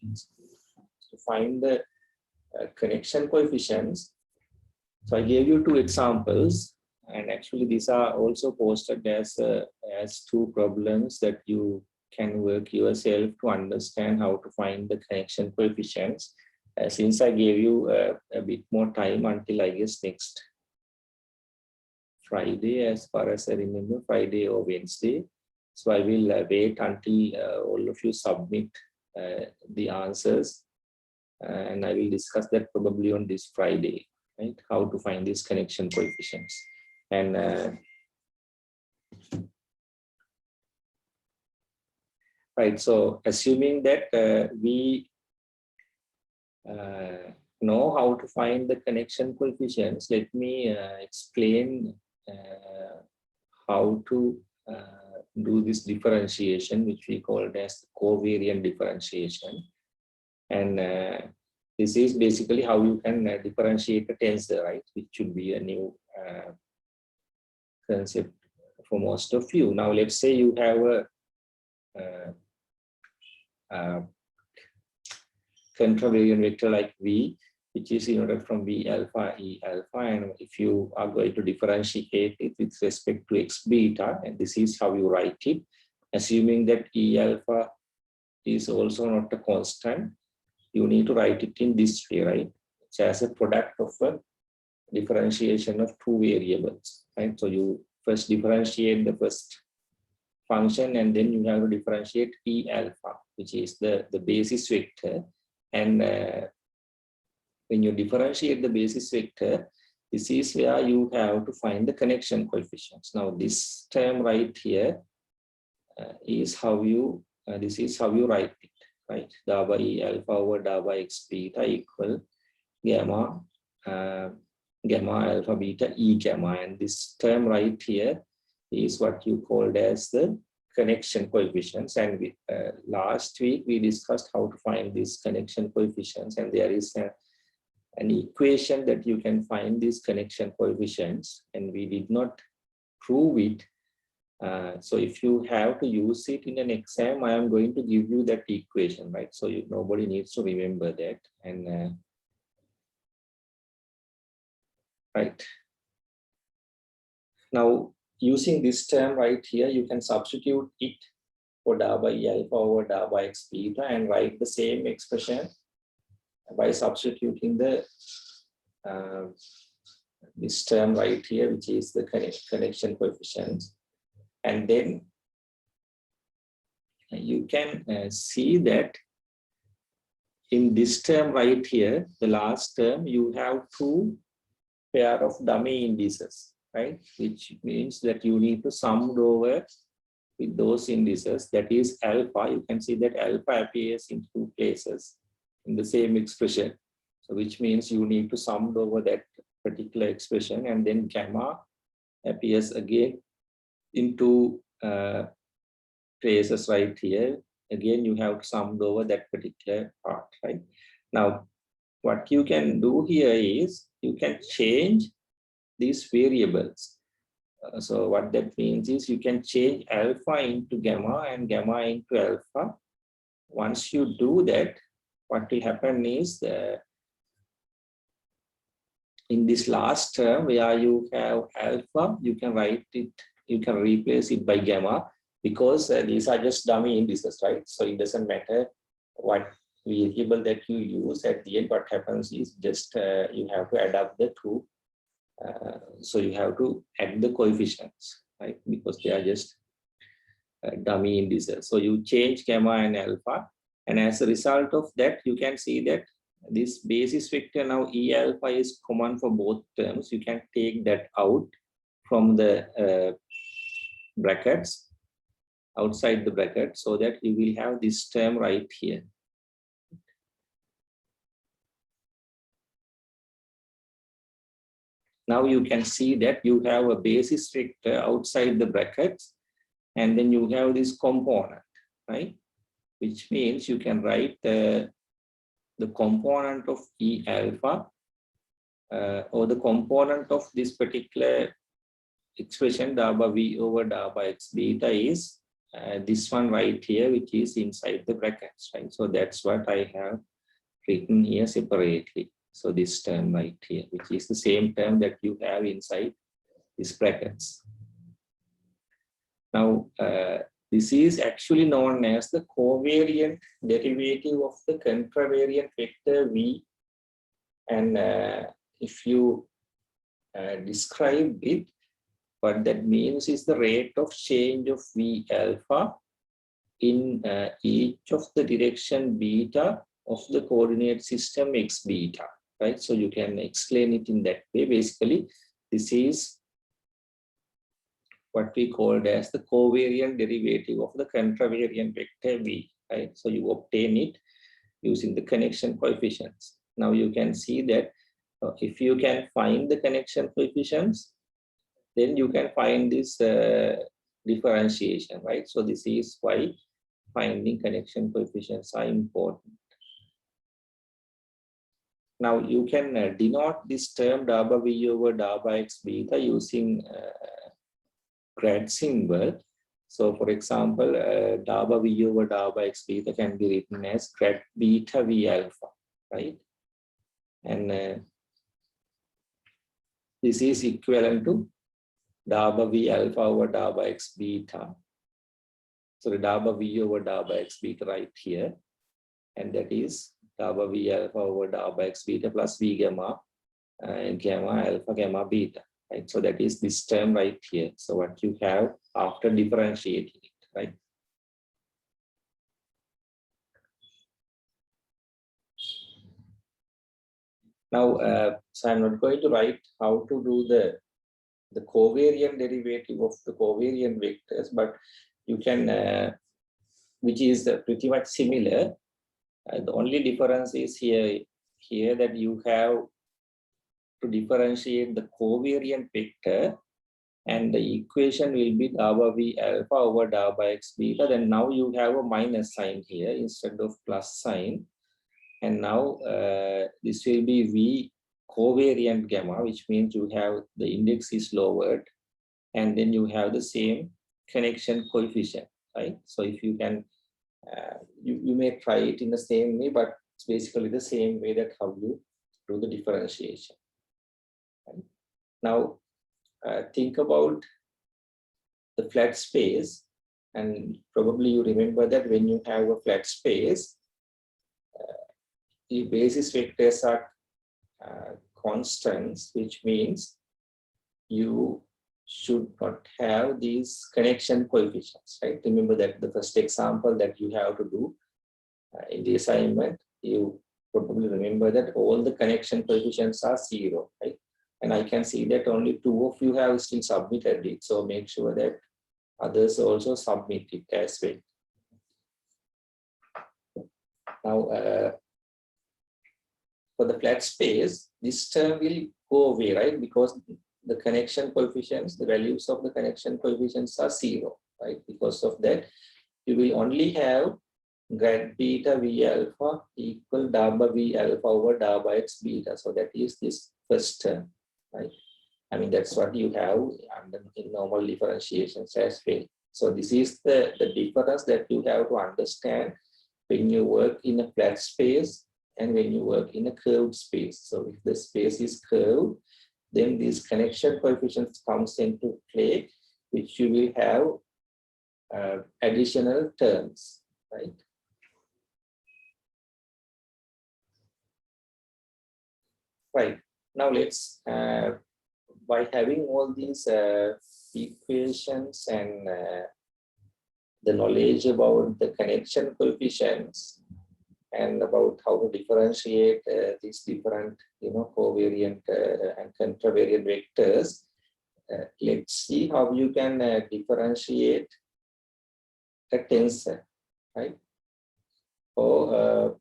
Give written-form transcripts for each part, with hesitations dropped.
To find the connection coefficients. So I gave you two examples, and actually these are also posted as two problems that you can work yourself to understand how to find the connection coefficients. Since I gave you a bit more time until, I guess, next Friday, as far as I remember, Friday or Wednesday. So I will wait until all of you submit the answers, and I will discuss that probably on this Friday, right? How to find these connection coefficients. And right, so assuming that we know how to find the connection coefficients, let me explain how to do this differentiation, which we called as covariant differentiation. And this is basically how you can differentiate a tensor, right? Which should be a new concept for most of you. Now, let's say you have a contravariant vector like V, which is denoted from V alpha, E alpha, and if you are going to differentiate it with respect to X beta, and this is how you write it, assuming that E alpha is also not a constant, you need to write it in this way, right? It's as a product of a differentiation of two variables, right? So you first differentiate the first function, and then you have to differentiate E alpha, which is the basis vector. And when you differentiate the basis vector, this is where you have to find the connection coefficients. Now, this term right here is how you, this is how you write it, right? Da by E alpha over da by X beta equal gamma, gamma alpha beta E gamma. And this term right here is what you called as the connection coefficients. And we, last week we discussed how to find these connection coefficients, and there is an equation that you can find these connection coefficients, and we did not prove it. So if you have to use it in an exam, I am going to give you that equation, right? So nobody needs to remember that. And right now, using this term right here, you can substitute it for da by E alpha over da by X beta and write the same expression by substituting the this term right here, which is the connection coefficients. And then you can see that in this term right here, the last term, you have two pair of dummy indices, right? Which means that you need to sum over with those indices. That is alpha. You can see that alpha appears in two places in the same expression. So which means you need to sum over that particular expression, and then gamma appears again in two places right here. Again, you have to sum over that particular part, right? Now, what you can do here is you can change these variables. So what that means is you can change alpha into gamma and gamma into alpha. Once you do that, what will happen is in this last term where you have alpha, you can write it, you can replace it by gamma, because these are just dummy indices, right? So it doesn't matter what variable that you use. At the end, what happens is just you have to add up the two. So you have to add the coefficients, right? Because they are just dummy indices. So you change gamma and alpha, and as a result of that, you can see that this basis vector now E alpha is common for both terms. You can take that out from the brackets, outside the bracket, so that you will have this term right here. Now you can see that you have a basis vector outside the brackets, and then you have this component, right? Which means you can write the component of E alpha or the component of this particular expression da by V over da by X beta is this one right here, which is inside the brackets, right? So that's what I have written here separately. So this term right here, which is the same term that you have inside these brackets. Now, this is actually known as the covariant derivative of the contravariant vector V. And if you describe it, what that means is the rate of change of V alpha in each of the direction beta of the coordinate system x beta, right? So you can explain it in that way. Basically, this is what we called as the covariant derivative of the contravariant vector V, right? So you obtain it using the connection coefficients. Now you can see that if you can find the connection coefficients, then you can find this differentiation, right? So this is why finding connection coefficients are important. Now you can denote this term dA V over dA x beta using grad symbol. So for example, dA V over dA x beta can be written as grad beta V alpha, right? And this is equivalent to dA V alpha over dA x beta. So the dA V over dA x beta right here. And that is dA V alpha over dA x beta plus V gamma, gamma alpha gamma beta. Right? So that is this term right here. So what you have after differentiating it, right? Now, so I'm not going to write how to do the covariant derivative of the covariant vectors, but you can, which is pretty much similar. The only difference is here that you have to differentiate the covariant vector, and the equation will be dA V alpha over dA x beta. Then now you have a minus sign here instead of plus sign. And now this will be V covariant gamma, which means you have the index is lowered, and then you have the same connection coefficient, right? So if you can, you may try it in the same way, but it's basically the same way that how you do the differentiation. Right? Now, think about the flat space, and probably you remember that when you have a flat space, the basis vectors are constants, which means you should not have these connection coefficients, right? Remember that the first example that you have to do in the assignment, you probably remember that all the connection coefficients are 0, right? And I can see that only 2 of you have still submitted it. So make sure that others also submit it as well. Now, for the flat space, this term will go away, right? Because the connection coefficients, the values of the connection coefficients are 0, right? Because of that, you will only have grad beta V alpha equal dA V alpha over dA x beta. So that is this first term, right? I mean, that's what you have under in normal differentiations as well. So this is the difference that you have to understand when you work in a flat space and when you work in a curved space. So if the space is curved, then these connection coefficients comes into play, which you will have additional terms, right? Right. Now let's, by having all these equations and the knowledge about the connection coefficients and about how to differentiate these different, covariant and contravariant vectors, let's see how you can differentiate a tensor, right? Or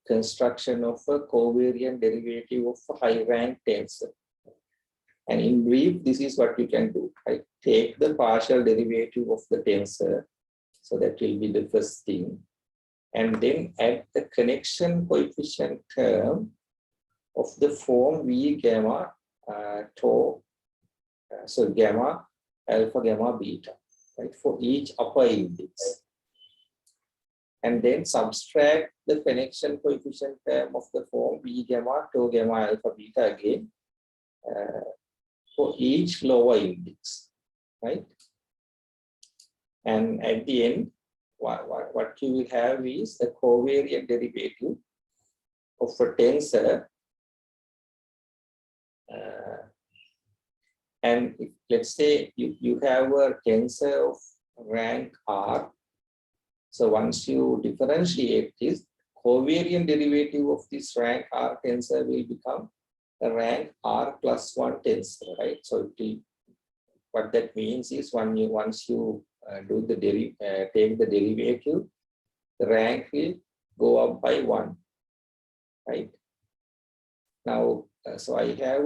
construction of a covariant derivative of a high rank tensor. And in brief, this is what you can do, right? Take the partial derivative of the tensor. So that will be the first thing. And then add the connection coefficient term of the form V gamma tau, so gamma alpha gamma beta. right, for each upper index. And then subtract the connection coefficient term of the form B gamma, tau gamma, alpha, beta again for each lower index, right? And at the end, what you will have is the covariant derivative of a tensor. And if, let's say you have a tensor of rank R. So once you differentiate this, covariant derivative of this rank R tensor will become a rank R plus 1 tensor, right? So what that means is once you do the take the derivative, the rank will go up by 1, right? Now, so I have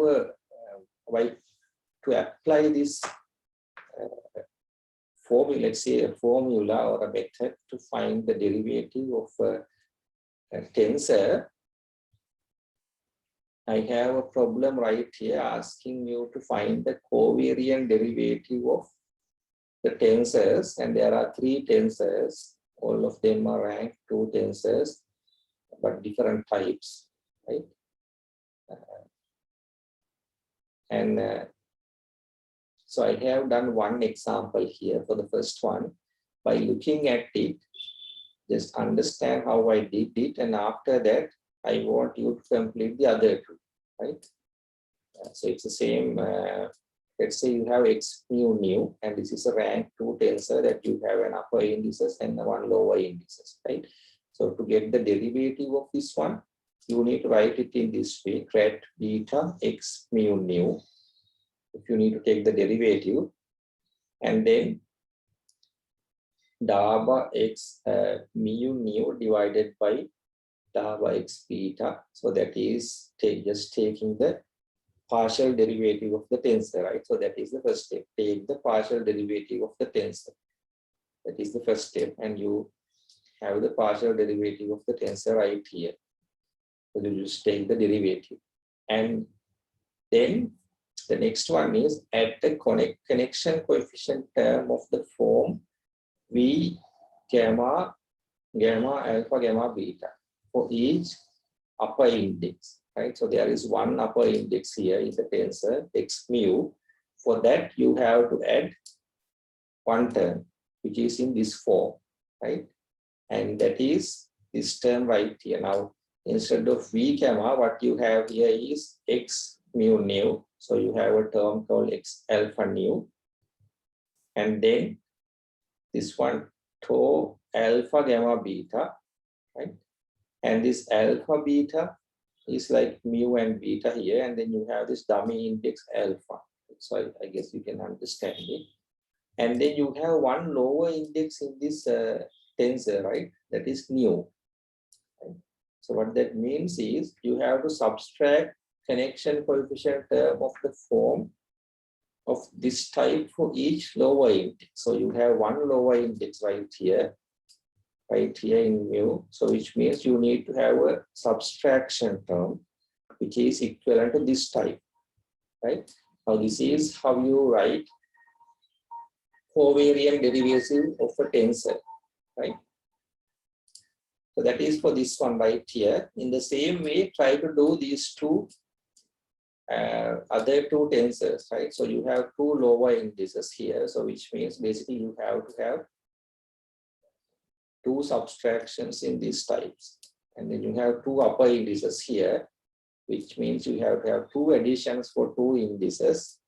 to apply this formula, let's say a formula or a method to find the derivative of a tensor. I have a problem right here asking you to find the covariant derivative of the tensors, and there are 3 tensors. All of them are rank 2 tensors, but different types, right? So I have done one example here for the first one. By looking at it, just understand how I did it, and after that, I want you to complete the other 2, right? So it's the same. Let's say you have x mu nu, and this is a rank 2 tensor that you have an upper indices and one lower indices, right? So to get the derivative of this one, you need to write it in this way: ret beta x mu nu. If you need to take the derivative, and then daba x mu nu divided by daba x beta. So that is just taking the partial derivative of the tensor, right? So that is the first step. Take the partial derivative of the tensor. That is the first step, and you have the partial derivative of the tensor right here. So you just take the derivative, and then the next one is add the connection coefficient term of the form V gamma, alpha, gamma, beta for each upper index, right? So there is one upper index here in the tensor, x mu. For that, you have to add one term, which is in this form, right? And that is this term right here. Now, instead of V gamma, what you have here is x mu nu. So you have a term called x alpha nu. And then this one, tau alpha gamma beta, right? And this alpha beta is like mu and beta here. And then you have this dummy index alpha. So I guess you can understand it. And then you have one lower index in this tensor, right? That is nu. Right? So what that means is you have to subtract connection coefficient term of the form of this type for each lower index. So you have one lower index right here in mu. So which means you need to have a subtraction term which is equivalent to this type, right? Now this is how you write covariant derivative of a tensor, right? So that is for this one right here. In the same way, try to do these two other 2 tensors, right? So you have 2 lower indices here. So which means basically you have to have 2 subtractions in these types. And then you have 2 upper indices here, which means you have to have 2 additions for 2 indices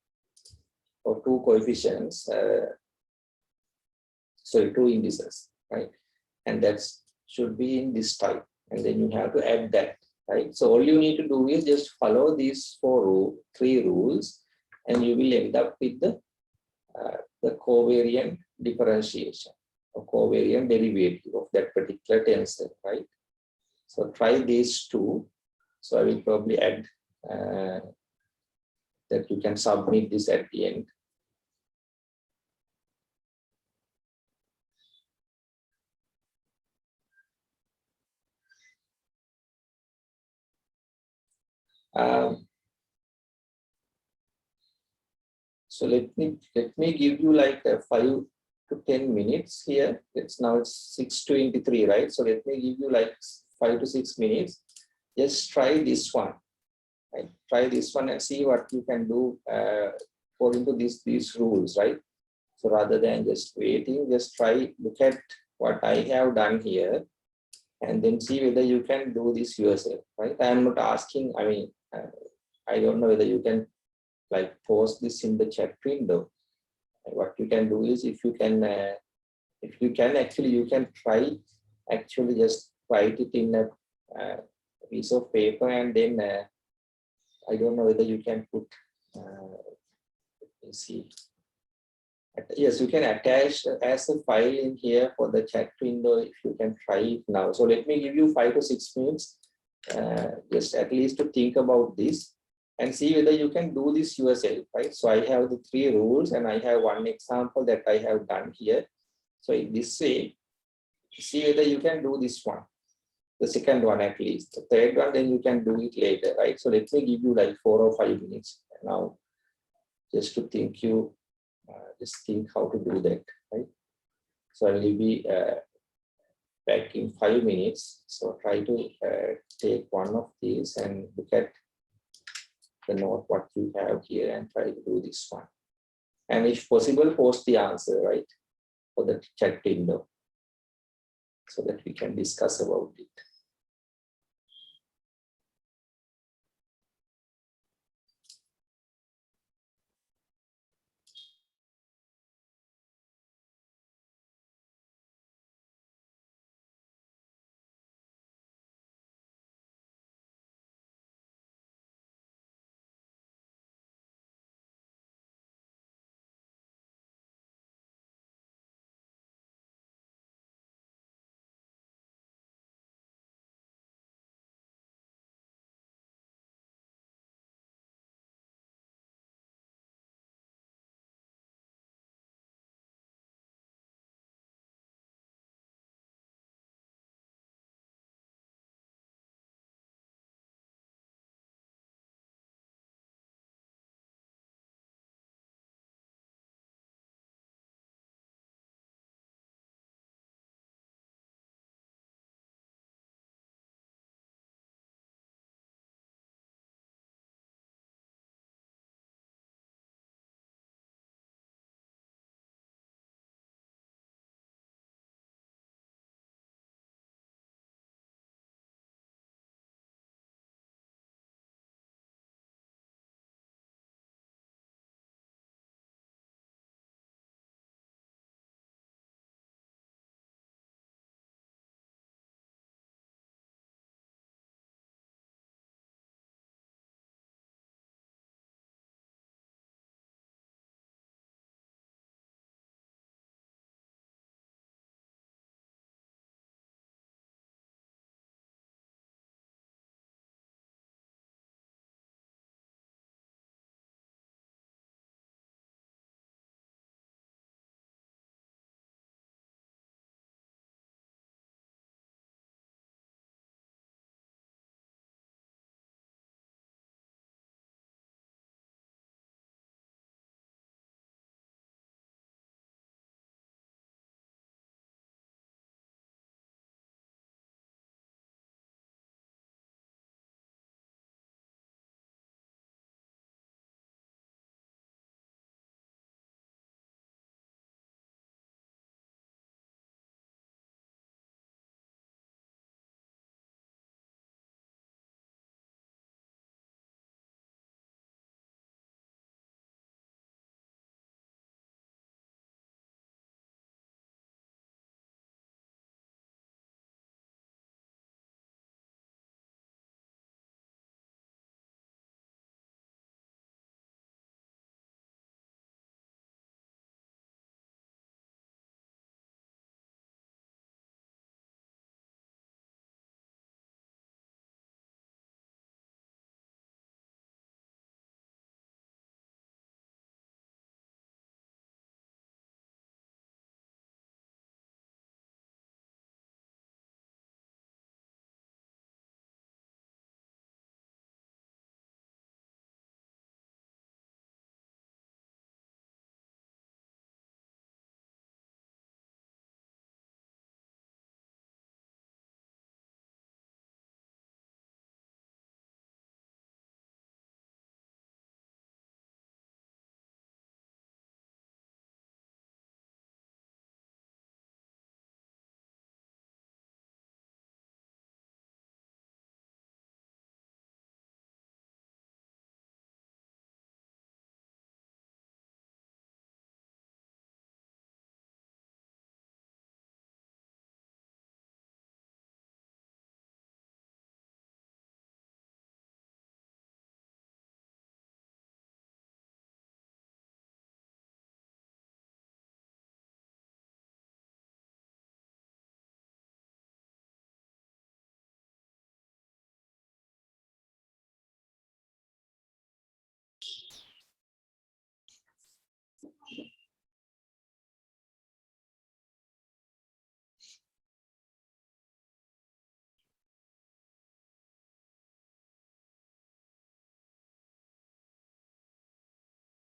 or 2 coefficients. Sorry, 2 indices, right? And that should be in this type. And then you have to add that. Right? So all you need to do is just follow these 3 rules, and you will end up with the covariant differentiation or covariant derivative of that particular tensor, right? So try these 2. So I will probably add that you can submit this at the end. So let me give you like 5 to 10 minutes here. It's 6:23, right? So let me give you like 5 to 6 minutes. Just try this one. Right? Try this one and see what you can do according to these rules, right? So rather than just waiting, just try, look at what I have done here, and then see whether you can do this yourself, right? I am not asking, I don't know whether you can like post this in the chat window. What you can do is, if you can actually, you can try actually just write it in a piece of paper, and then I don't know whether you can put, let me see. Yes, you can attach as a file in here for the chat window if you can try it now. So let me give you 5 to 6 minutes, just at least to think about this and see whether you can do this yourself, right? So I have the 3 rules and I have one example that I have done here. So in this way, see whether you can do this one, the second one at least. The third one, then you can do it later, right? So let me give you like 4 or 5 minutes now, just to think you, just think how to do that, right? So I will be back in 5 minutes. So try to take one of these and look at the note what you have here and try to do this one. And if possible, post the answer, right, for the chat window so that we can discuss about it.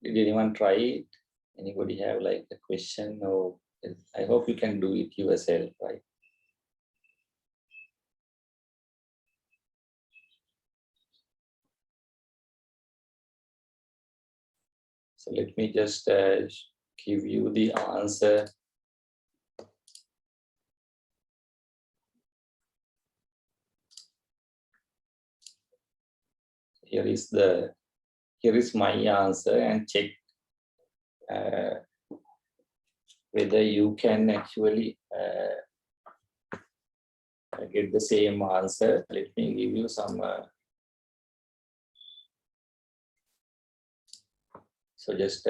Did anyone try it? Anybody have like a question? Or I hope you can do it yourself, right? So let me just give you the answer. Here is my answer, and check whether you can actually get the same answer. Let me give you some. So just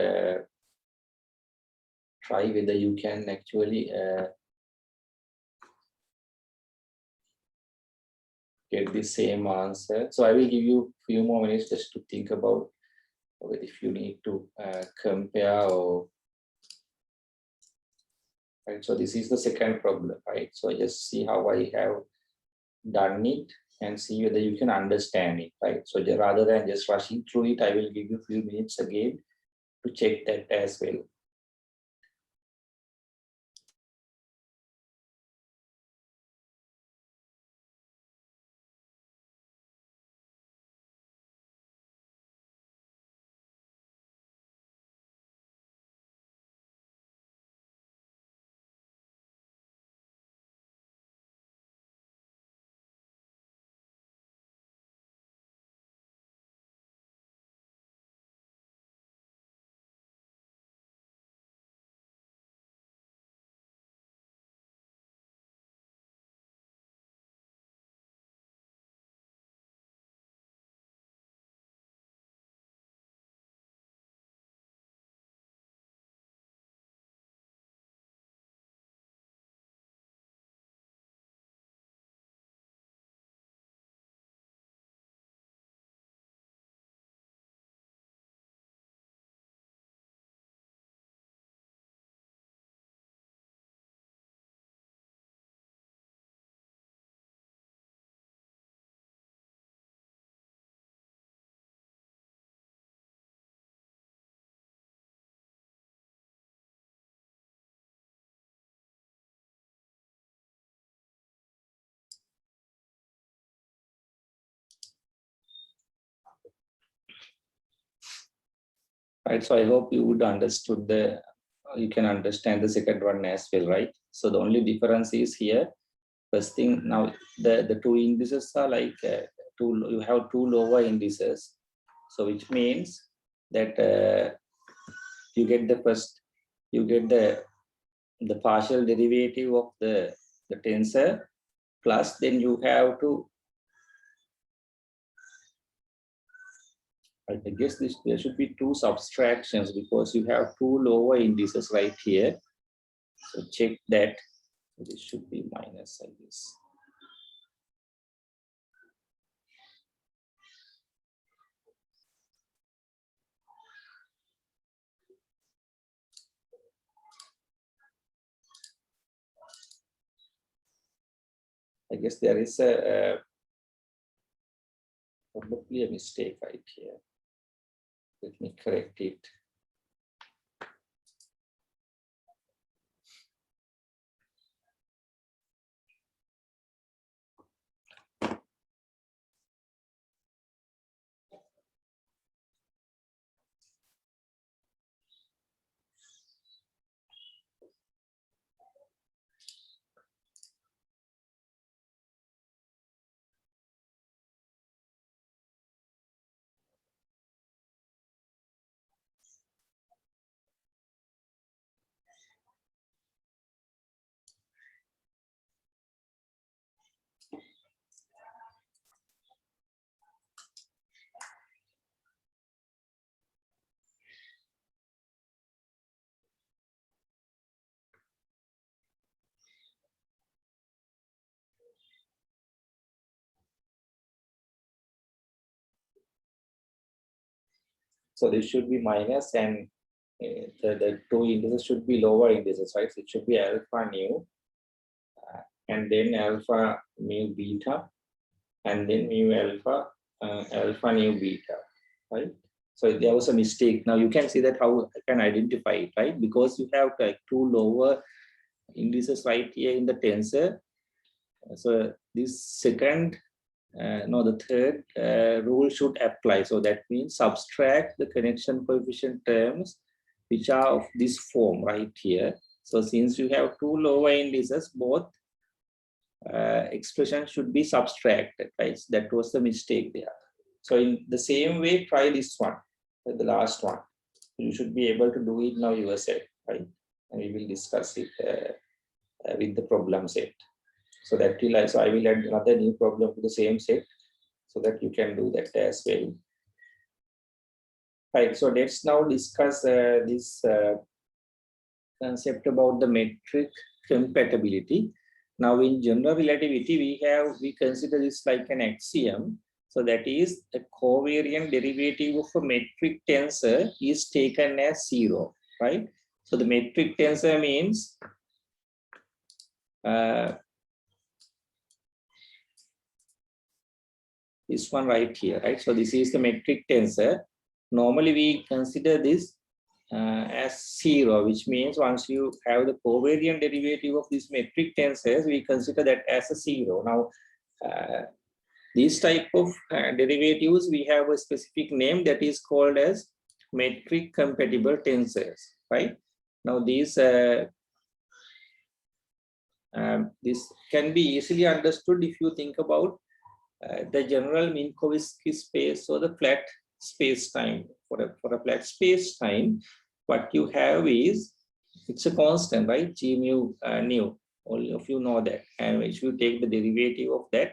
try whether you can actually get the same answer. So I will give you a few more minutes just to think about if you need to compare or. Right, so this is the second problem, right? So just see how I have done it and see whether you can understand it, right? So rather than just rushing through it, I will give you a few minutes again to check that as well. Right, so I hope you would understood you can understand the second one as well, right? So the only difference is here, first thing, now the two indices are like you have two lower indices. So which means that you get the partial derivative of the tensor, plus then you have to, I guess there should be two subtractions because you have two lower indices right here. So check that. This should be minus, I guess. I guess there is probably a mistake right here. Let me correct it. So this should be minus, and the two indices should be lower indices, right? So it should be alpha nu, and then alpha mu beta, and then mu alpha, alpha nu beta, right? So there was a mistake. Now you can see that how I can identify it, right? Because you have like two lower indices right here in the tensor. So this second, no, the third rule should apply. So that means subtract the connection coefficient terms which are of this form right here. So since you have two lower indices, both expression should be subtracted, right? That was the mistake there. So in the same way, try this one, the last one. You should be able to do it now yourself, right? And we will discuss it with the problem set. So that will also, I will add another new problem to the same set so that you can do that as well. Right, so let's now discuss this concept about the metric compatibility. Now in general relativity, we consider this like an axiom. So that is a covariant derivative of a metric tensor is taken as 0, right? So the metric tensor means this one right here, right? So this is the metric tensor. Normally we consider this as 0, which means once you have the covariant derivative of this metric tensors, we consider that as a 0. Now, these type of derivatives, we have a specific name that is called as metric compatible tensors, right? Now, these this can be easily understood if you think about the general Minkowski space or the flat space-time. For a flat space-time, what you have is, it's a constant, right? G mu nu, all of you know that. And if you take the derivative of that,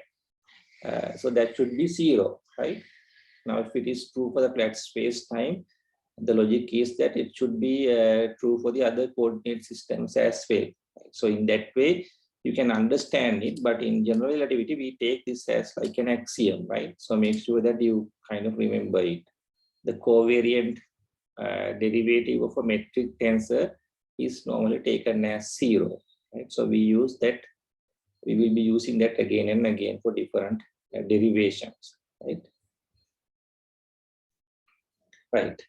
so that should be 0, right? Now, if it is true for the flat space-time, the logic is that it should be true for the other coordinate systems as well. So in that way, you can understand it, but in general relativity, we take this as like an axiom, right? So make sure that you kind of remember it. The covariant derivative of a metric tensor is normally taken as 0, right? So we use that, we will be using that again and again for different derivations, right? Right.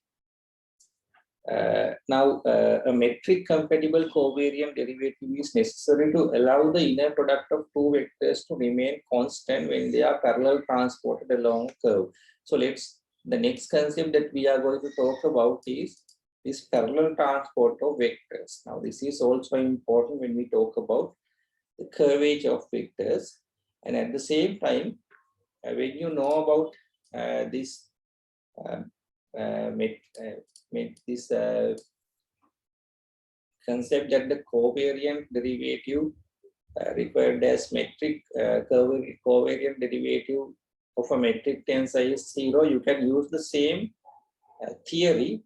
Now, a metric compatible covariant derivative is necessary to allow the inner product of two vectors to remain constant when they are parallel transported along a curve. So the next concept that we are going to talk about is this parallel transport of vectors. Now, this is also important when we talk about the curvature of vectors. And at the same time, when you know about this this concept that the covariant derivative required as metric covariant derivative of a metric tensor is 0, you can use the same theory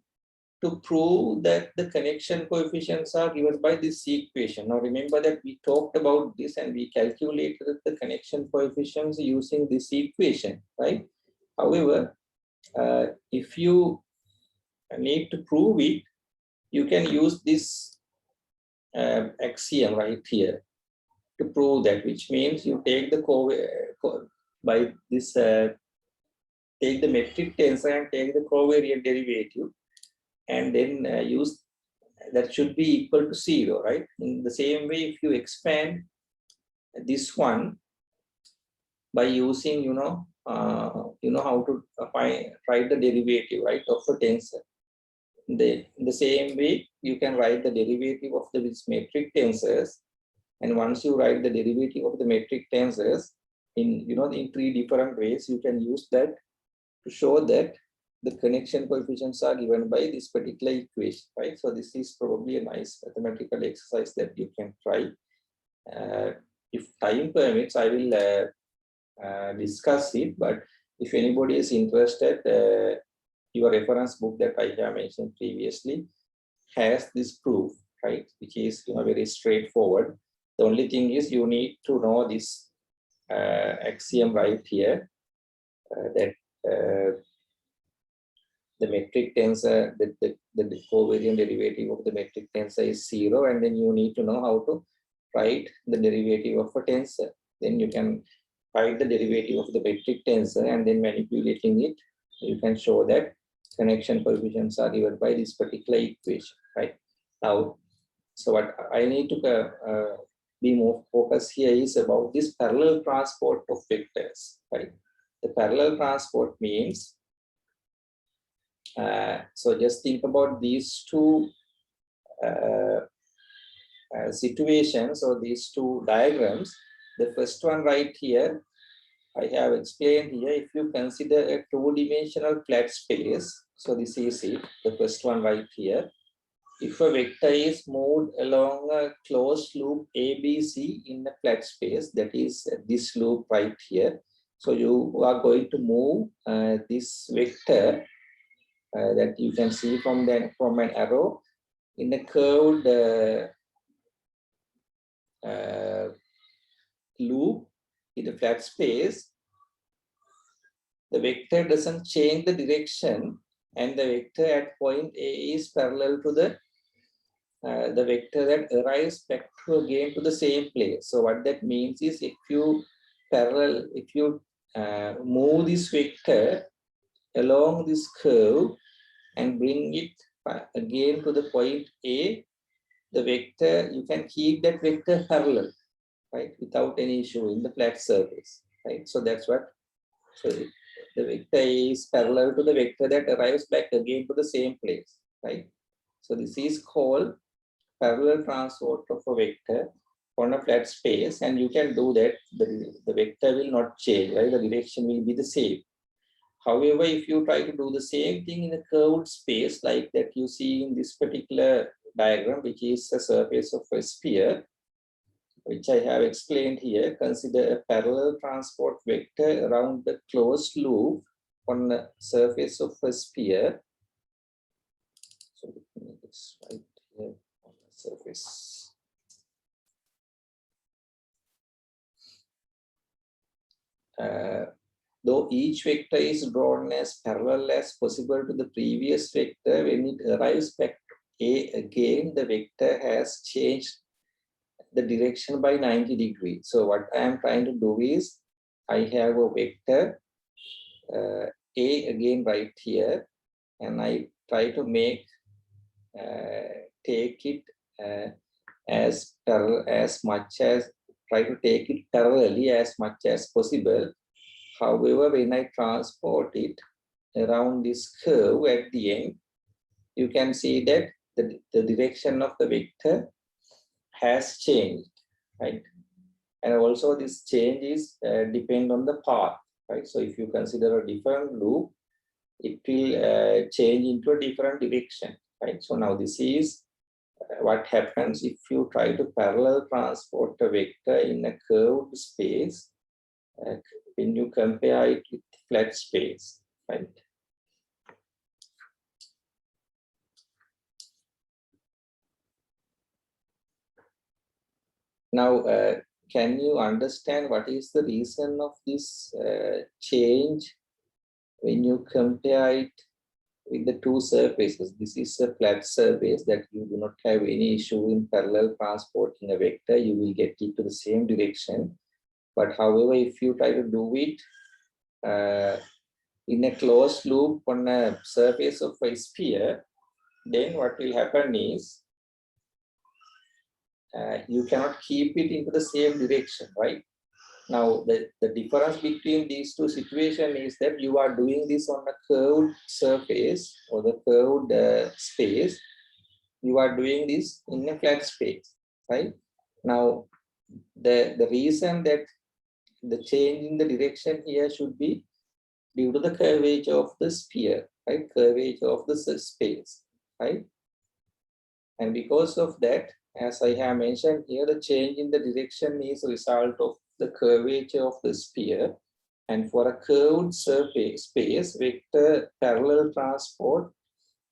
to prove that the connection coefficients are given by this equation. Now remember that we talked about this and we calculated the connection coefficients using this equation, right? However, if you need to prove it, you can use this axiom right here to prove that, which means you take the by this take the metric tensor and take the covariant derivative, and then use that should be equal to 0, right? In the same way, if you expand this one by using you know how to write the derivative, right, of a tensor. In the same way, you can write the derivative of the metric tensors, and once you write the derivative of the metric tensors in in 3 different ways, you can use that to show that the connection coefficients are given by this particular equation, right? So this is probably a nice mathematical exercise that you can try. If time permits, I will discuss it, but if anybody is interested, your reference book that I have mentioned previously has this proof, right, which is very straightforward. The only thing is you need to know this axiom right here, that the metric tensor, the covariant derivative of the metric tensor is 0, and then you need to know how to write the derivative of a tensor. Then you can write the derivative of the metric tensor, and then manipulating it, you can show that connection coefficients are given by this particular equation, right? Now, so what I need to be more focused here is about this parallel transport of vectors, right? The parallel transport means, so just think about these two situations or these two diagrams. The first one right here, I have explained here, if you consider a two-dimensional flat space, so this is it, the first one right here. If a vector is moved along a closed loop ABC in a flat space, that is this loop right here. So you are going to move this vector that you can see from an arrow in a curved loop in a flat space. The vector doesn't change the direction, and the vector at point A is parallel to the vector that arrives back again to the same place. So what that means is, if you move this vector along this curve and bring it again to the point A, the vector, you can keep that vector parallel, right, without any issue in the flat surface, right? So that's what, so the vector is parallel to the vector that arrives back again to the same place, right? So this is called parallel transport of a vector on a flat space, and you can do that. The vector will not change, right? The direction will be the same. However, if you try to do the same thing in a curved space like that you see in this particular diagram, which is a surface of a sphere, which I have explained here, consider a parallel transport vector around the closed loop on the surface of a sphere. So let me make this right here on the surface. Though each vector is drawn as parallel as possible to the previous vector, when it arrives back to A again, the vector has changed the direction by 90 degrees. So what I am trying to do is, I have a vector A again right here, and I try to make take it as much as try to take it parallelly as much as possible. However, when I transport it around this curve at the end, you can see that the direction of the vector has changed, right? And also this change is depend on the path, right? So if you consider a different loop, it will change into a different direction, right? So now this is what happens if you try to parallel transport a vector in a curved space when you compare it with flat space, right? Now, can you understand what is the reason of this change when you compare it with the two surfaces? This is a flat surface that you do not have any issue in parallel transporting a vector. You will get it to the same direction. But however, if you try to do it in a closed loop on a surface of a sphere, then what will happen is you cannot keep it into the same direction, right? Now, the difference between these two situations is that you are doing this on a curved surface or the curved space. You are doing this in a flat space, right? Now, the reason that the change in the direction here should be due to the curvature of the sphere, right? Curvature of the space, right? And because of that, as I have mentioned here, the change in the direction is a result of the curvature of the sphere. And for a curved surface space, vector parallel transport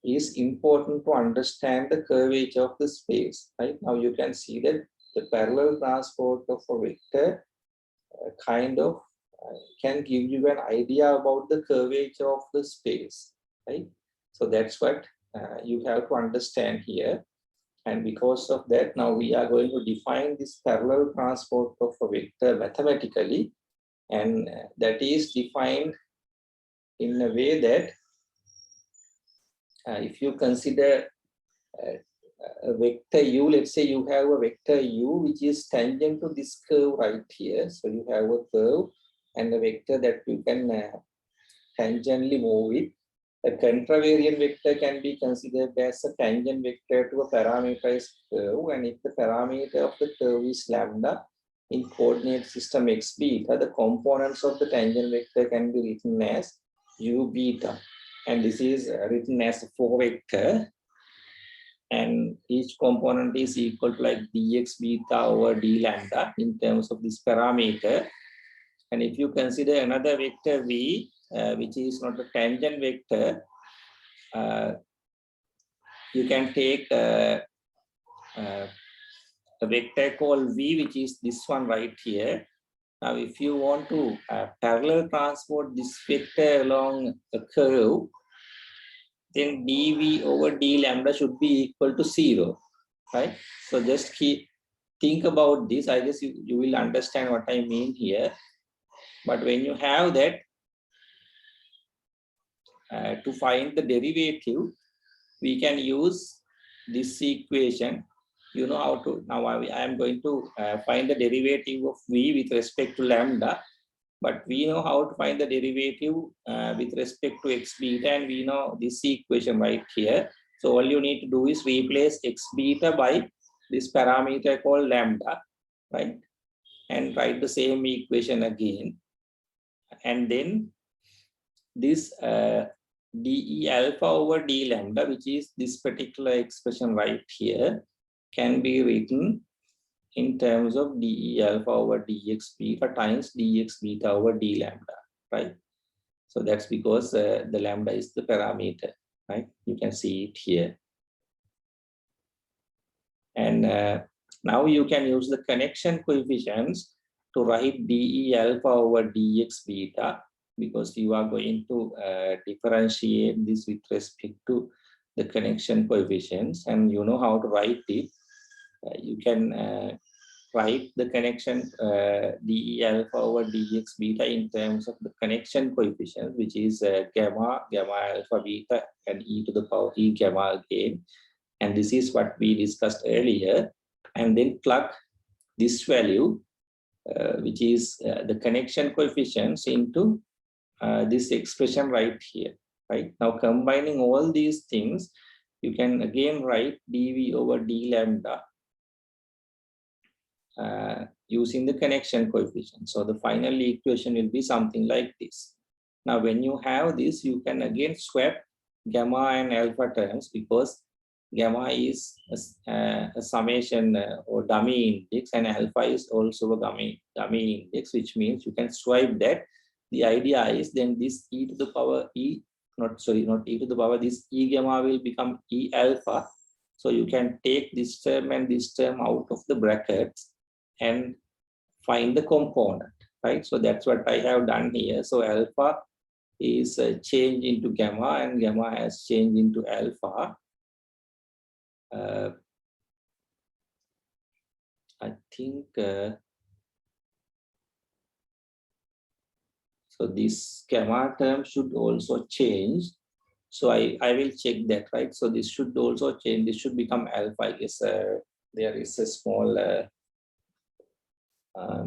is important to understand the curvature of the space, right? Now you can see that the parallel transport of a vector kind of can give you an idea about the curvature of the space, right? So that's what you have to understand here. And because of that, now we are going to define this parallel transport of a vector mathematically. And that is defined in a way that if you consider a vector u, let's say you have a vector u which is tangent to this curve right here. So you have a curve and a vector that you can tangentially move with. A contravariant vector can be considered as a tangent vector to a parameterized curve, and if the parameter of the curve is lambda in coordinate system x beta, the components of the tangent vector can be written as u beta, and this is written as a 4 vector, and each component is equal to like dx beta over d lambda in terms of this parameter. And if you consider another vector v, which is not a tangent vector, you can take a vector called v, which is this one right here. Now, if you want to parallel transport this vector along a curve, then dv over d lambda should be equal to 0, right? So just think about this. I guess you will understand what I mean here. But when you have that, to find the derivative, we can use this equation. You know how to, now I am going to find the derivative of v with respect to lambda, but we know how to find the derivative with respect to x beta, and we know this equation right here. So all you need to do is replace x beta by this parameter called lambda, right? And write the same equation again. And then this dE alpha over d lambda, which is this particular expression right here, can be written in terms of dE alpha over dx beta times dx beta over d lambda, right? So that's because the lambda is the parameter, right? You can see it here. And now you can use the connection coefficients to write dE alpha over dx beta, because you are going to differentiate this with respect to the connection coefficients, and you know how to write it. You can write the connection dE alpha over dx beta in terms of the connection coefficient, which is gamma alpha beta and e to the power e gamma again. And this is what we discussed earlier. And then plug this value, which is the connection coefficients, into this expression right here, right? Now, combining all these things, you can again write dV over d lambda using the connection coefficient. So the final equation will be something like this. Now, when you have this, you can again swap gamma and alpha terms, because gamma is a summation or dummy index, and alpha is also a dummy index, which means you can swipe that. The idea is then this e to the power not e to the power, this e gamma will become e alpha. So you can take this term and this term out of the brackets and find the component, right? So that's what I have done here. So alpha is changed into gamma, and gamma has changed into alpha. I think so this gamma term should also change. So I will check that, right? So this should also change. This should become alpha. I guess there is a small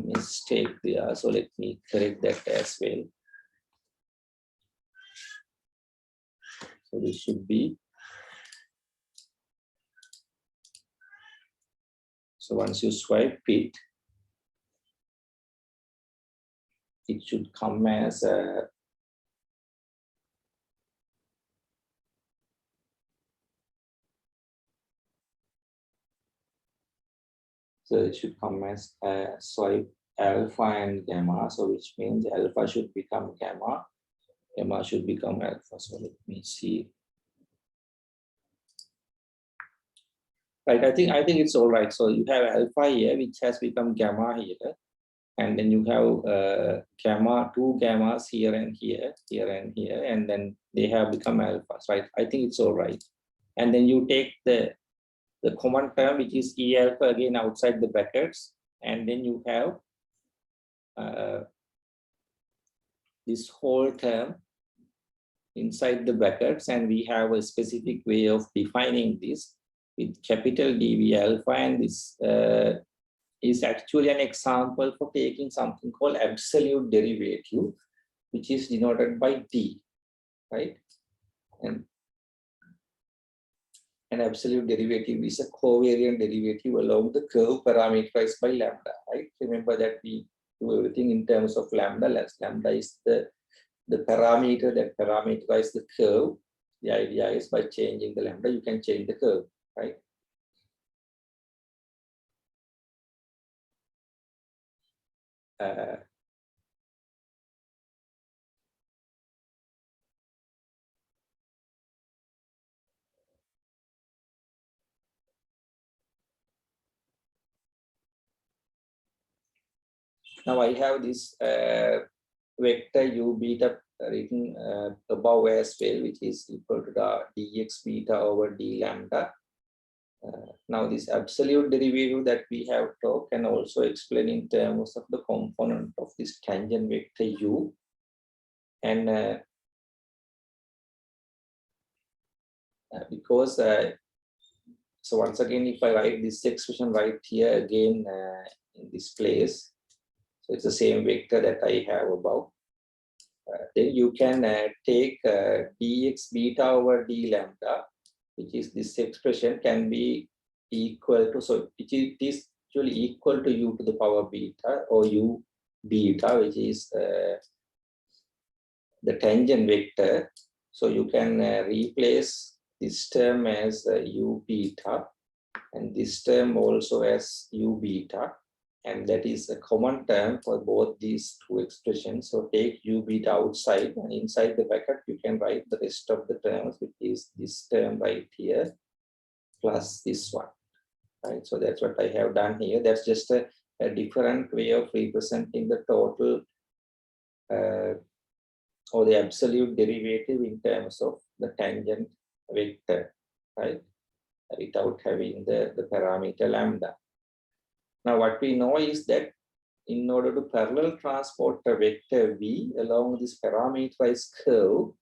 mistake there. So let me correct that as well. So this should be. So once you swipe it, it should come as a so it should come as swipe alpha and gamma. So which means alpha should become gamma, gamma should become alpha. So let me see. Right, I think it's all right. So you have alpha here, which has become gamma here, and then you have gamma, two gammas here and here, and then they have become alphas, right? I think it's all right. And then you take the common term, which is e alpha, again outside the brackets, and then you have this whole term inside the brackets, and we have a specific way of defining this with capital dV alpha, and this is actually an example for taking something called absolute derivative, which is denoted by D, right? And an absolute derivative is a covariant derivative along the curve parameterized by lambda, right? Remember that we do everything in terms of lambda. Lambda is the parameter that parameterizes the curve. The idea is by changing the lambda, you can change the curve, right? Now I have this vector u beta written above as well, which is equal to the dx beta over d lambda. Now this absolute derivative that we have talked can also explain in terms of the component of this tangent vector u. And because, so once again, if I write this expression right here again in this place, so it's the same vector that I have above. Then you can take dx beta over d lambda, which is this expression, can be equal to, so it is actually equal to u to the power beta or u beta, which is the tangent vector. So you can replace this term as u beta and this term also as u beta, and that is a common term for both these two expressions. So take u beta outside, and inside the bracket you can write the rest of the terms, which is this term right here plus this one, right? So that's what I have done here. That's just a different way of representing the total or the absolute derivative in terms of the tangent vector, right? Without having the parameter lambda. Now what we know is that in order to parallel transport a vector v along this parameterized curve,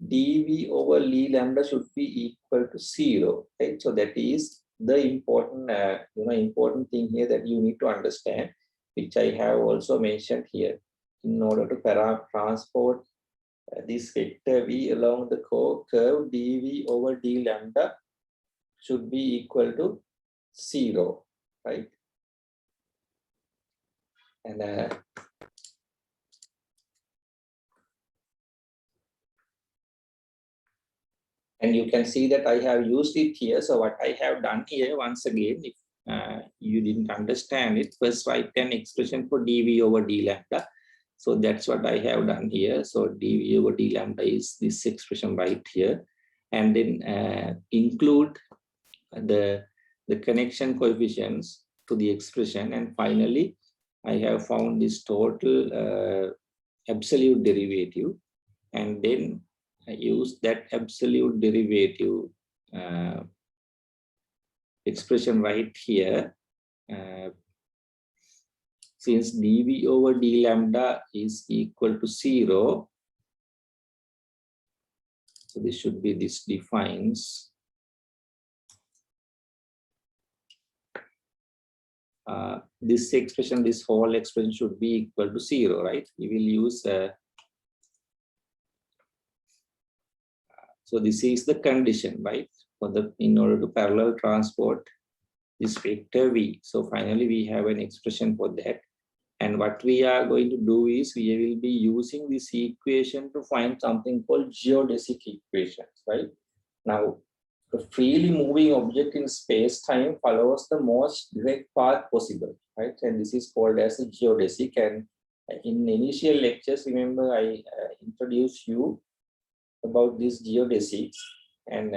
dv over d lambda should be equal to 0, right? So that is the important important thing here that you need to understand, which I have also mentioned here. In order to transport this vector v along the curve, dv over d lambda should be equal to 0, right? And you can see that I have used it here. So what I have done here, once again, if you didn't understand it, first write an expression for dv over d lambda. So that's what I have done here. So dv over d lambda is this expression right here, and then include the connection coefficients to the expression, and finally I have found this total absolute derivative, and then I use that absolute derivative expression right here. Since dv over d lambda is equal to 0, so this should be, this defines this expression, this whole expression should be equal to 0, right? We will use so this is the condition, right? For the, in order to parallel transport this vector v. So finally we have an expression for that. And what we are going to do is we will be using this equation to find something called geodesic equations, right? Now, a freely moving object in space-time follows the most direct path possible, right? And this is called as a geodesic. And in initial lectures, remember I introduced you about this geodesics, and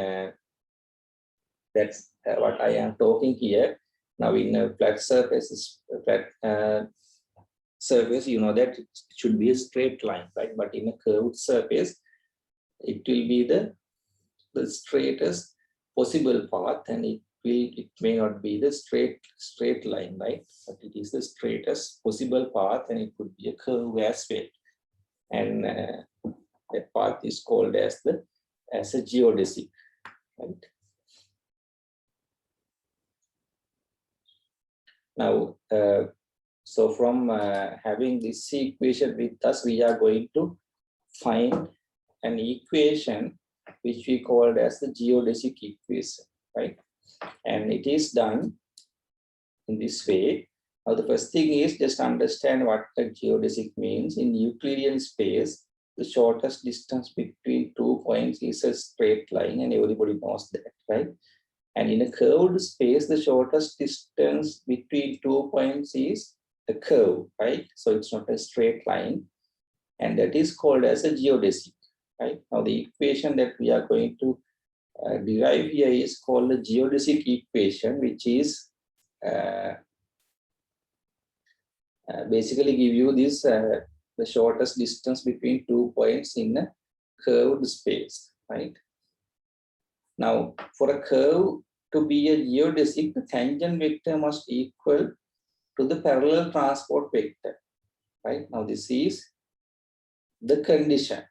that's what I am talking here. Now in a flat surface, surface, you know that it should be a straight line, right? But in a curved surface, it will be the straightest possible path, and it may not be the straight line, right? But it is the straightest possible path, and it could be a curve as well. And That path is called as a geodesic, right? Now, so from having this equation with us, we are going to find an equation which we called as the geodesic equation, right? And it is done in this way. Now, the first thing is just understand what a geodesic means. In Euclidean space, the shortest distance between 2 points is a straight line, and everybody knows that, right? And in a curved space, the shortest distance between 2 points is a curve, right? So it's not a straight line, and that is called as a geodesic, right? Now, the equation that we are going to derive here is called the geodesic equation, which is basically give you this the shortest distance between 2 points in a curved space, right? Now, for a curve to be a geodesic, the tangent vector must equal to the parallel transport vector, right? Now, this is the condition,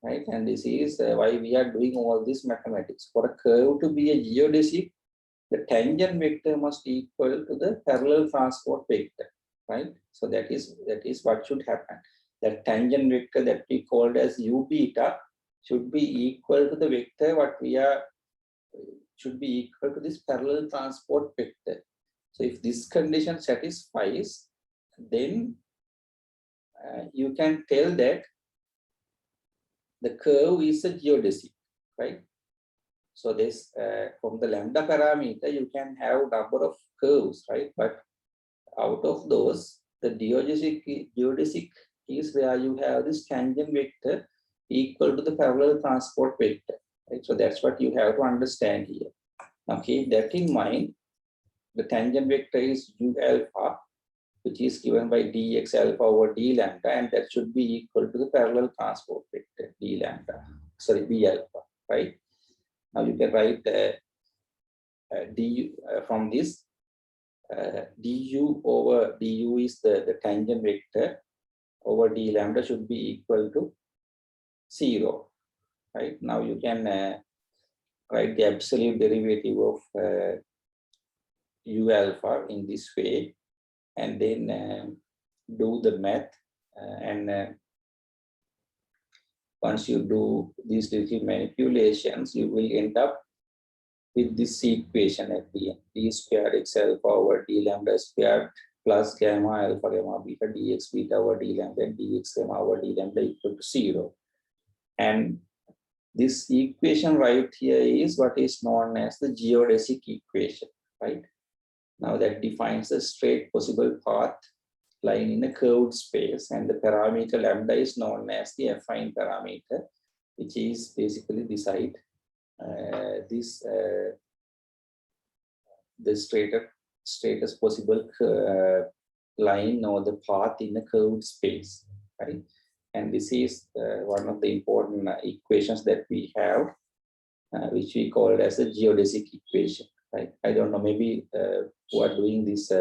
right? And this is why we are doing all this mathematics. For a curve to be a geodesic, the tangent vector must equal to the parallel transport vector, right? So that is what should happen. The tangent vector that we called as u beta should be equal to the vector what we are should be equal to this parallel transport vector. So if this condition satisfies, then you can tell that the curve is a geodesic, right? So this from the lambda parameter, you can have number of curves, right? But out of those, the geodesic is where you have this tangent vector equal to the parallel transport vector, right? So that's what you have to understand here. Now keep that in mind. The tangent vector is u alpha, which is given by dx alpha over d lambda, and that should be equal to the parallel transport vector d lambda, sorry, b alpha, right? Now you can write du from this du over du is the tangent vector over d lambda should be equal to 0, right? Now you can write the absolute derivative of u alpha in this way, and then do the math, and once you do these little manipulations, you will end up with this equation at the end: d squared x alpha over d lambda squared plus gamma alpha gamma beta dx beta over d lambda and dx gamma over d lambda equal to 0. And this equation right here is what is known as the geodesic equation, right? Now that defines a straight possible path lying in a curved space, and the parameter lambda is known as the affine parameter, which is basically beside the straightest possible line or the path in a curved space, right? And this is one of the important equations that we have, which we call as a geodesic equation, right? I don't know, maybe who are doing this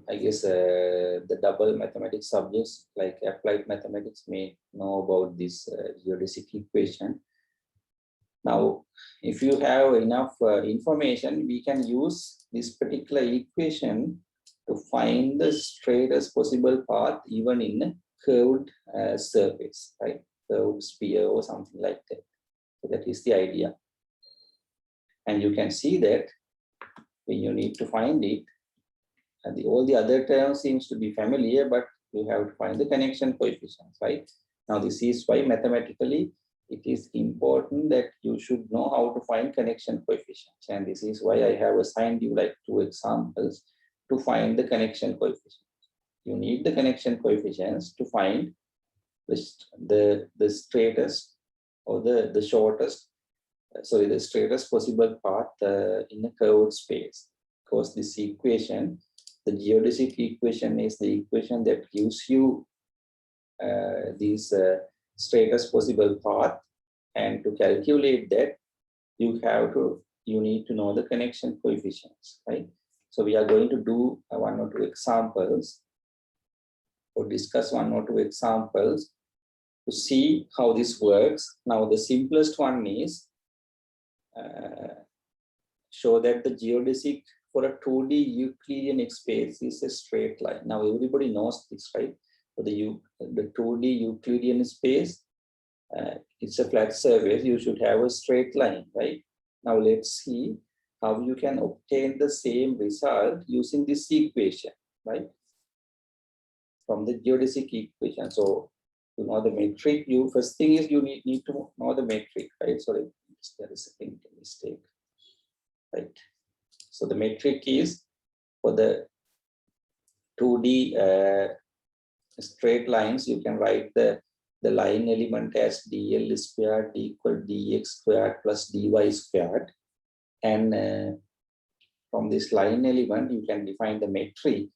I guess the double mathematics subjects like applied mathematics may know about this geodesic equation. Now, if you have enough information, we can use this particular equation to find the straightest possible path even in a curved surface, right? Curved sphere or something like that. So that is the idea. And you can see that when you need to find it, and all the other terms seems to be familiar, but you have to find the connection coefficients, right? Now, this is why mathematically it is important that you should know how to find connection coefficients. And this is why I have assigned you like 2 examples to find the connection coefficients. You need the connection coefficients to find the straightest or the shortest, sorry, the straightest possible path in a curved space. Because this equation, the geodesic equation, is the equation that gives you this straightest possible path, and to calculate that you need to know the connection coefficients, right? So we are going to do 1 or 2 examples or discuss one or two examples to see how this works. Now, the simplest one is show that the geodesic for a 2D Euclidean space is a straight line. Now, everybody knows this, right? For the 2D Euclidean space, it's a flat surface. You should have a straight line, right? Now, let's see how you can obtain the same result using this equation, right? From the geodesic equation. So, to know the metric, first thing is you need to know the metric, right? Sorry, there is a mistake, right? So the metric is for the 2D straight lines, you can write the line element as dl squared equal dx squared plus dy squared. And from this line element, you can define the metric,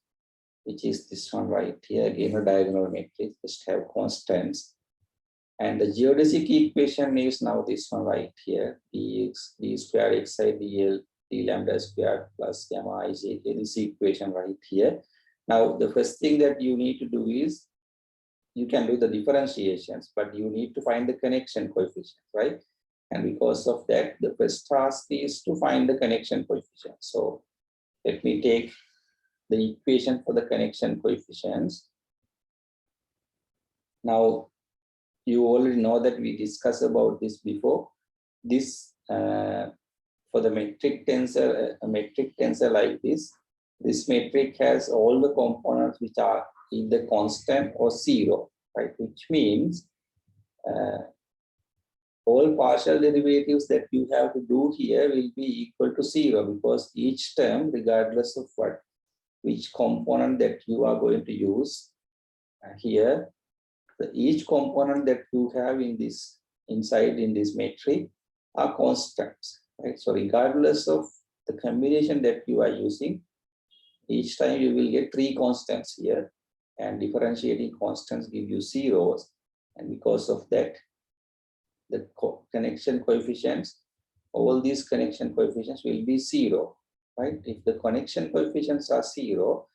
which is this one right here, again a diagonal metric, just have constants. And the geodesic equation is now this one right here, dx, d squared xi dl, d lambda squared plus gamma ijk, this equation right here. Now, the first thing that you need to do is, you can do the differentiations, but you need to find the connection coefficient, right? And because of that, the first task is to find the connection coefficient. So let me take the equation for the connection coefficients. Now, you already know that we discussed about this before. This for the metric tensor, a metric tensor like this metric has all the components which are either constant or zero, right? Which means all partial derivatives that you have to do here will be equal to zero, because each term, regardless of which component that you are going to use here, each component that you have in this inside in this metric are constants, right? So regardless of the combination that you are using, each time you will get three constants here, and differentiating constants give you zeros, and because of that, the connection coefficients, all these connection coefficients will be zero, right? If the connection coefficients are zero,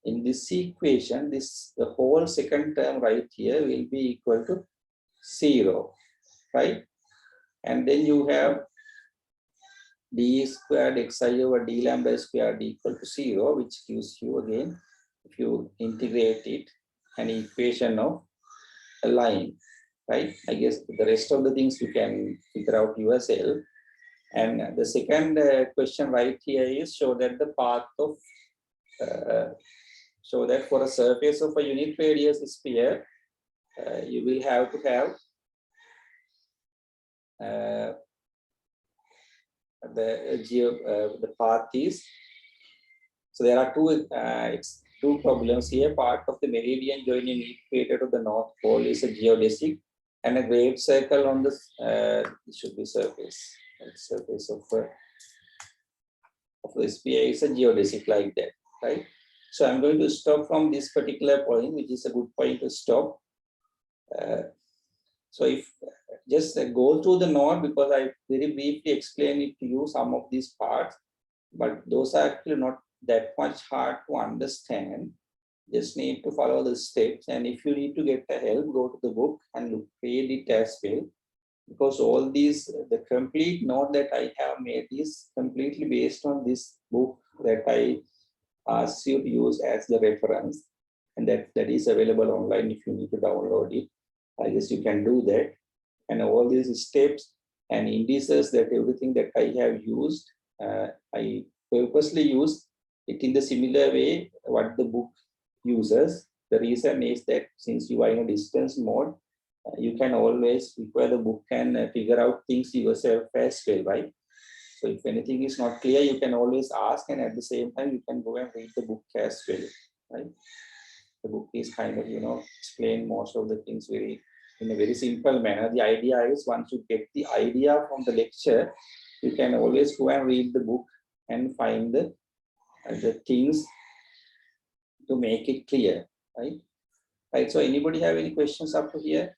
in this equation, the whole second term right here will be equal to zero, right? And then you have d squared xi over d lambda squared equal to zero, which gives you again, if you integrate it, an equation of a line, right? I guess the rest of the things you can figure out yourself. And the second question right here is show that the path of so that for a surface of a unit radius sphere, you will have to have the path is, so there are two problems here. Part of the meridian joining equator to the North Pole is a geodesic, and a great circle on this it should be surface. Surface of the sphere is a geodesic like that, right? So I'm going to stop from this particular point, which is a good point to stop. So if just go through the note, because I very briefly explained it to you, some of these parts, but those are actually not that much hard to understand. Just need to follow the steps, and if you need to get the help, go to the book and read it as well, because all these, the complete note that I have made is completely based on this book that I ask you to use as the reference, and that is available online. If you need to download it, I guess you can do that. And all these steps and indices, that everything that I have used, I purposely use it in the similar way what the book uses. The reason is that since you are in a distance mode, you can always require the book and figure out things yourself as well, right? So if anything is not clear, you can always ask, and at the same time, you can go and read the book as well, right? The book is kind of, explain most of the things in a very simple manner. The idea is, once you get the idea from the lecture, you can always go and read the book and find the things to make it clear, right? Right. So anybody have any questions up to here?